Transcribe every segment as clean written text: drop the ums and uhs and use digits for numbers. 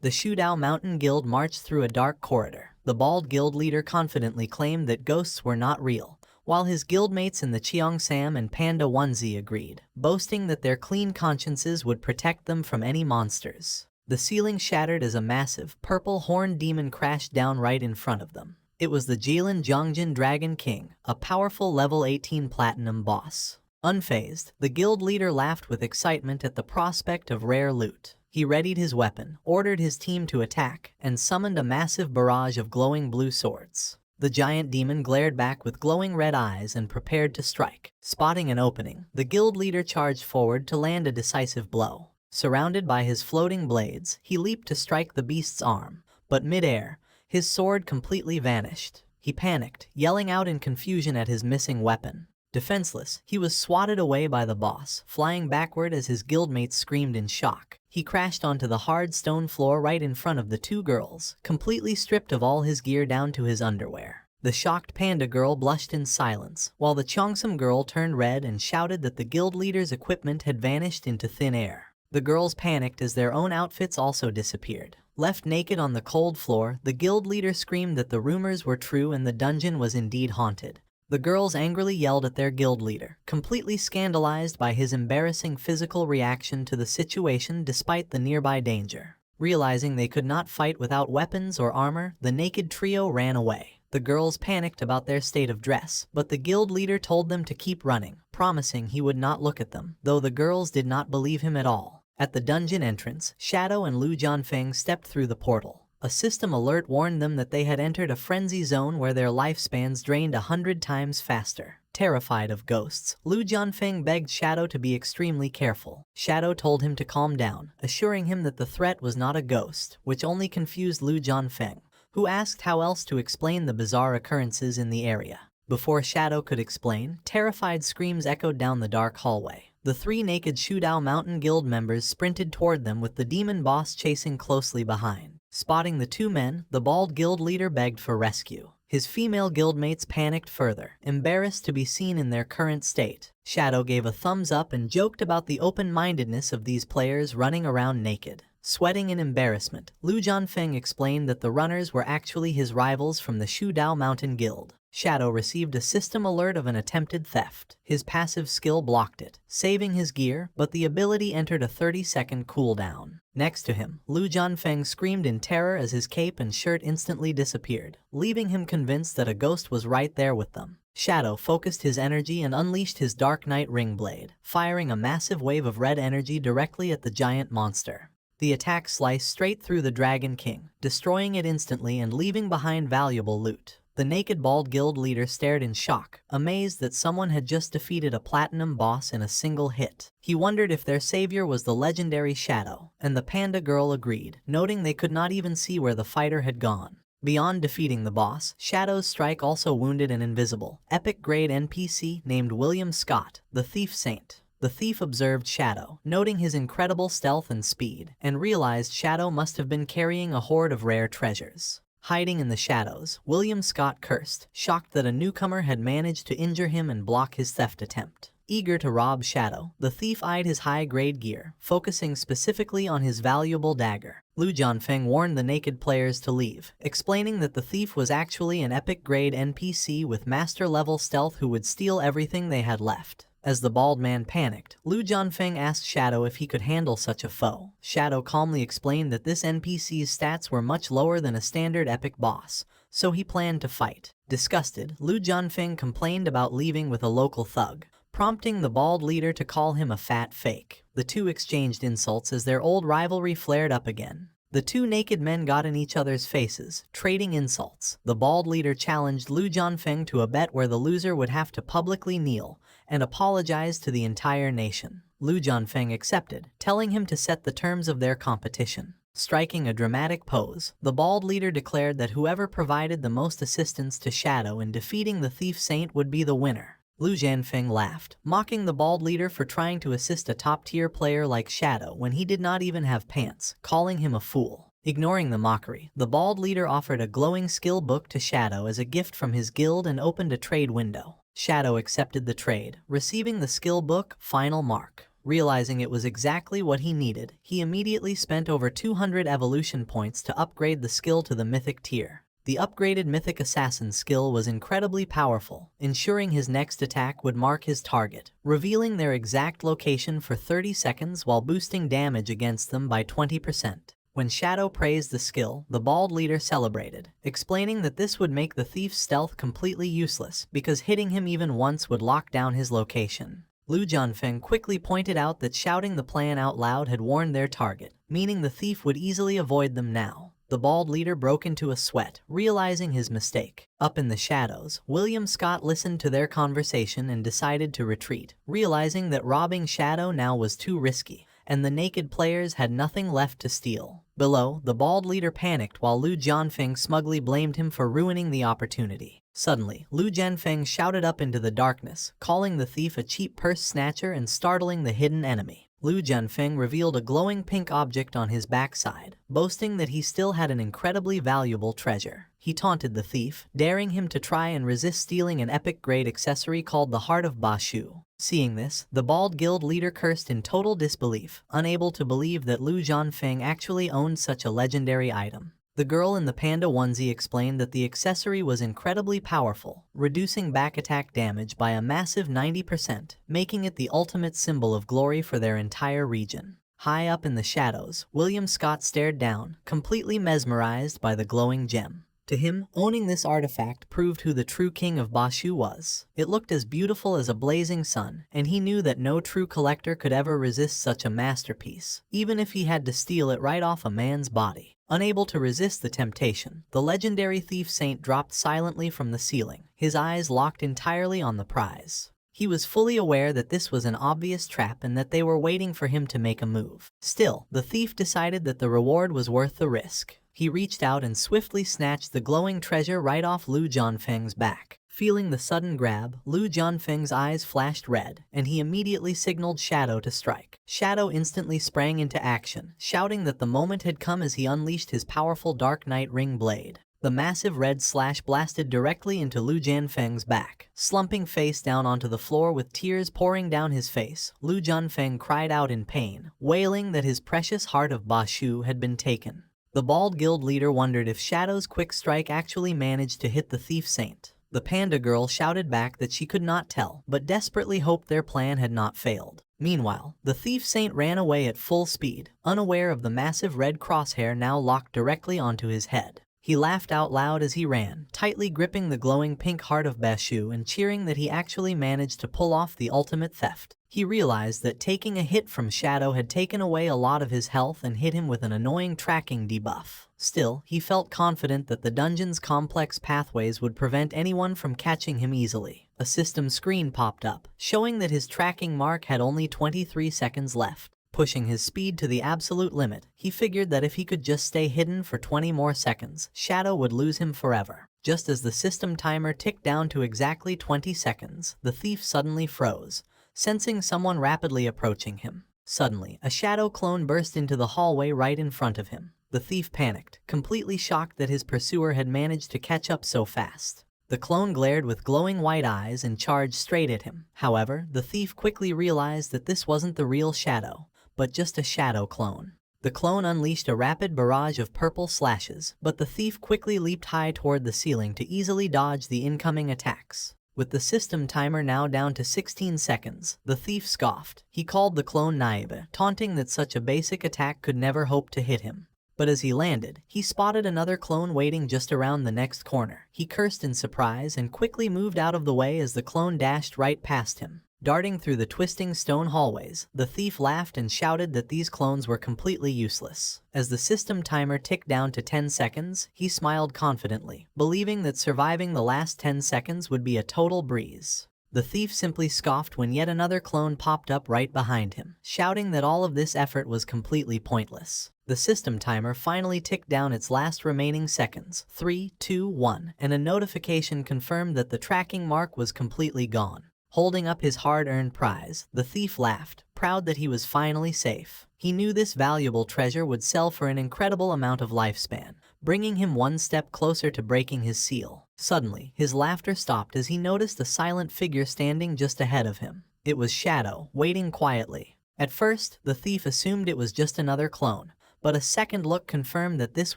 The Shudao Mountain Guild marched through a dark corridor. The bald guild leader confidently claimed that ghosts were not real, while his guildmates in the Cheongsam and Panda onesie agreed, boasting that their clean consciences would protect them from any monsters. The ceiling shattered as a massive, purple horned demon crashed down right in front of them. It was the Jilin Zhongjin Dragon King, a powerful level 18 platinum boss. Unfazed, the guild leader laughed with excitement at the prospect of rare loot. He readied his weapon, ordered his team to attack, and summoned a massive barrage of glowing blue swords. The giant demon glared back with glowing red eyes and prepared to strike. Spotting an opening, the guild leader charged forward to land a decisive blow. Surrounded by his floating blades, he leaped to strike the beast's arm, but mid-air, his sword completely vanished. He panicked, yelling out in confusion at his missing weapon. Defenseless, he was swatted away by the boss, flying backward as his guildmates screamed in shock. He crashed onto the hard stone floor right in front of the two girls, completely stripped of all his gear down to his underwear. The shocked panda girl blushed in silence, while the Cheongsam girl turned red and shouted that the guild leader's equipment had vanished into thin air. The girls panicked as their own outfits also disappeared. Left naked on the cold floor, the guild leader screamed that the rumors were true and the dungeon was indeed haunted. The girls angrily yelled at their guild leader, completely scandalized by his embarrassing physical reaction to the situation despite the nearby danger. Realizing they could not fight without weapons or armor, the naked trio ran away. The girls panicked about their state of dress, but the guild leader told them to keep running, promising he would not look at them, though the girls did not believe him at all. At the dungeon entrance, Shadow and Lu Jianfeng stepped through the portal. A system alert warned them that they had entered a frenzy zone where their lifespans drained 100 times faster. Terrified of ghosts, Lu Jianfeng begged Shadow to be extremely careful. Shadow told him to calm down, assuring him that the threat was not a ghost, which only confused Lu Jianfeng, who asked how else to explain the bizarre occurrences in the area. Before Shadow could explain, terrified screams echoed down the dark hallway. The three naked Shudao Mountain Guild members sprinted toward them with the demon boss chasing closely behind. Spotting the two men, the bald guild leader begged for rescue. His female guildmates panicked further, embarrassed to be seen in their current state. Shadow gave a thumbs up and joked about the open-mindedness of these players running around naked. Sweating in embarrassment, Lu Jianfeng explained that the runners were actually his rivals from the Shudao Mountain Guild. Shadow received a system alert of an attempted theft. His passive skill blocked it, saving his gear, but the ability entered a 30-second cooldown. Next to him, Lu Jianfeng screamed in terror as his cape and shirt instantly disappeared, leaving him convinced that a ghost was right there with them. Shadow focused his energy and unleashed his Dark Knight Ring Blade, firing a massive wave of red energy directly at the giant monster. The attack sliced straight through the Dragon King, destroying it instantly and leaving behind valuable loot. The naked bald guild leader stared in shock, amazed that someone had just defeated a platinum boss in a single hit. He wondered if their savior was the legendary Shadow, and the panda girl agreed, noting they could not even see where the fighter had gone. Beyond defeating the boss, Shadow's strike also wounded an invisible, epic-grade NPC named William Scott, the Thief Saint. The thief observed Shadow, noting his incredible stealth and speed, and realized Shadow must have been carrying a hoard of rare treasures. Hiding in the shadows, William Scott cursed, shocked that a newcomer had managed to injure him and block his theft attempt. Eager to rob Shadow, the thief eyed his high-grade gear, focusing specifically on his valuable dagger. Lu Jianfeng warned the naked players to leave, explaining that the thief was actually an epic-grade NPC with master-level stealth who would steal everything they had left. As the bald man panicked, Lu Jianfeng asked Shadow if he could handle such a foe. Shadow calmly explained that this NPC's stats were much lower than a standard epic boss, so he planned to fight. Disgusted, Lu Jianfeng complained about leaving with a local thug, prompting the bald leader to call him a fat fake. The two exchanged insults as their old rivalry flared up again. The two naked men got in each other's faces, trading insults. The bald leader challenged Lu Jianfeng to a bet where the loser would have to publicly kneel and apologize to the entire nation. Lu Jianfeng accepted, telling him to set the terms of their competition. Striking a dramatic pose, the bald leader declared that whoever provided the most assistance to Shadow in defeating the Thief Saint would be the winner. Lu Jianfeng laughed, mocking the bald leader for trying to assist a top-tier player like Shadow when he did not even have pants, calling him a fool. Ignoring the mockery, the bald leader offered a glowing skill book to Shadow as a gift from his guild and opened a trade window. Shadow accepted the trade, receiving the skill book, Final Mark. Realizing it was exactly what he needed, he immediately spent over 200 evolution points to upgrade the skill to the mythic tier. The upgraded Mythic Assassin skill was incredibly powerful, ensuring his next attack would mark his target, revealing their exact location for 30 seconds while boosting damage against them by 20%. When Shadow praised the skill, the bald leader celebrated, explaining that this would make the thief's stealth completely useless because hitting him even once would lock down his location. Lu Jianfeng quickly pointed out that shouting the plan out loud had warned their target, meaning the thief would easily avoid them now. The bald leader broke into a sweat, realizing his mistake. Up in the shadows, William Scott listened to their conversation and decided to retreat, realizing that robbing Shadow now was too risky, and the naked players had nothing left to steal. Below, the bald leader panicked while Lu Jianfeng smugly blamed him for ruining the opportunity. Suddenly, Lu Jianfeng shouted up into the darkness, calling the thief a cheap purse snatcher and startling the hidden enemy. Lu Jianfeng revealed a glowing pink object on his backside, boasting that he still had an incredibly valuable treasure. He taunted the thief, daring him to try and resist stealing an epic-grade accessory called the Heart of Bashu. Seeing this, the bald guild leader cursed in total disbelief, unable to believe that Lu Jianfeng actually owned such a legendary item. The girl in the panda onesie explained that the accessory was incredibly powerful, reducing back attack damage by a massive 90%, making it the ultimate symbol of glory for their entire region. High up in the shadows, William Scott stared down, completely mesmerized by the glowing gem. To him, owning this artifact proved who the true king of Bashu was. It looked as beautiful as a blazing sun, and he knew that no true collector could ever resist such a masterpiece, even if he had to steal it right off a man's body. Unable to resist the temptation, the legendary thief saint dropped silently from the ceiling, his eyes locked entirely on the prize. He was fully aware that this was an obvious trap and that they were waiting for him to make a move. Still, the thief decided that the reward was worth the risk. He reached out and swiftly snatched the glowing treasure right off Lu Jianfeng's back. Feeling the sudden grab, Lu Jianfeng's eyes flashed red, and he immediately signaled Shadow to strike. Shadow instantly sprang into action, shouting that the moment had come as he unleashed his powerful Dark Knight Ring blade. The massive red slash blasted directly into Lu Jianfeng's back. Slumping face down onto the floor with tears pouring down his face, Lu Jianfeng cried out in pain, wailing that his precious Heart of Bashu had been taken. The bald guild leader wondered if Shadow's quick strike actually managed to hit the thief saint. The panda girl shouted back that she could not tell, but desperately hoped their plan had not failed. Meanwhile, the thief saint ran away at full speed, unaware of the massive red crosshair now locked directly onto his head. He laughed out loud as he ran, tightly gripping the glowing pink Heart of Bashu and cheering that he actually managed to pull off the ultimate theft. He realized that taking a hit from Shadow had taken away a lot of his health and hit him with an annoying tracking debuff. Still, he felt confident that the dungeon's complex pathways would prevent anyone from catching him easily. A system screen popped up, showing that his tracking mark had only 23 seconds left. Pushing his speed to the absolute limit, he figured that if he could just stay hidden for 20 more seconds, Shadow would lose him forever. Just as the system timer ticked down to exactly 20 seconds, the thief suddenly froze, sensing someone rapidly approaching him. Suddenly, a Shadow clone burst into the hallway right in front of him. The thief panicked, completely shocked that his pursuer had managed to catch up so fast. The clone glared with glowing white eyes and charged straight at him. However, the thief quickly realized that this wasn't the real Shadow, but just a Shadow clone. The clone unleashed a rapid barrage of purple slashes, but the thief quickly leaped high toward the ceiling to easily dodge the incoming attacks. With the system timer now down to 16 seconds, the thief scoffed. He called the clone naive, taunting that such a basic attack could never hope to hit him. But as he landed, he spotted another clone waiting just around the next corner. He cursed in surprise and quickly moved out of the way as the clone dashed right past him. Darting through the twisting stone hallways, the thief laughed and shouted that these clones were completely useless. As the system timer ticked down to 10 seconds, he smiled confidently, believing that surviving the last 10 seconds would be a total breeze. The thief simply scoffed when yet another clone popped up right behind him, shouting that all of this effort was completely pointless. The system timer finally ticked down its last remaining seconds, 3, 2, 1, and a notification confirmed that the tracking mark was completely gone. Holding up his hard-earned prize, the thief laughed, proud that he was finally safe. He knew this valuable treasure would sell for an incredible amount of lifespan, bringing him one step closer to breaking his seal. Suddenly, his laughter stopped as he noticed a silent figure standing just ahead of him. It was Shadow, waiting quietly. At first, the thief assumed it was just another clone, but a second look confirmed that this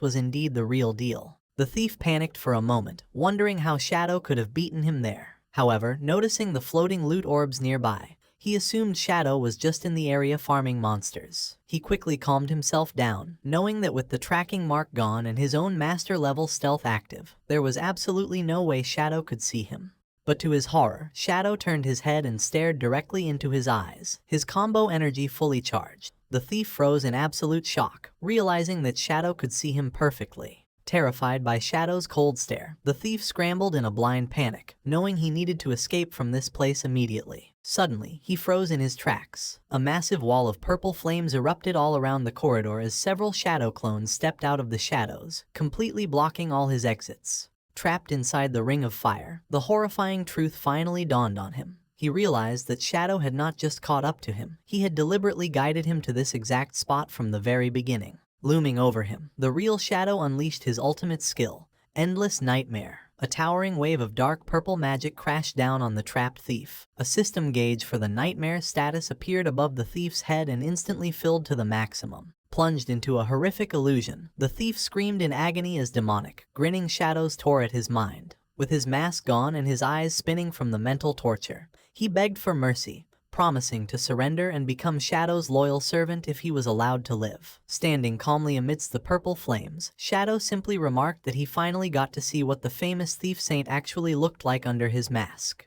was indeed the real deal. The thief panicked for a moment, wondering how Shadow could have beaten him there. However, noticing the floating loot orbs nearby, he assumed Shadow was just in the area farming monsters. He quickly calmed himself down, knowing that with the tracking mark gone and his own master-level stealth active, there was absolutely no way Shadow could see him. But to his horror, Shadow turned his head and stared directly into his eyes, his combo energy fully charged. The thief froze in absolute shock, realizing that Shadow could see him perfectly. Terrified by Shadow's cold stare, the thief scrambled in a blind panic, knowing he needed to escape from this place immediately. Suddenly, he froze in his tracks. A massive wall of purple flames erupted all around the corridor as several Shadow clones stepped out of the shadows, completely blocking all his exits. Trapped inside the ring of fire, the horrifying truth finally dawned on him. He realized that Shadow had not just caught up to him, he had deliberately guided him to this exact spot from the very beginning. Looming over him, the real Shadow unleashed his ultimate skill, Endless Nightmare. A towering wave of dark purple magic crashed down on the trapped thief. A system gauge for the nightmare status appeared above the thief's head and instantly filled to the maximum. Plunged into a horrific illusion, the thief screamed in agony as demonic, grinning shadows tore at his mind. With his mask gone and his eyes spinning from the mental torture, he begged for mercy, promising to surrender and become Shadow's loyal servant if he was allowed to live. Standing calmly amidst the purple flames, Shadow simply remarked that he finally got to see what the famous thief saint actually looked like under his mask.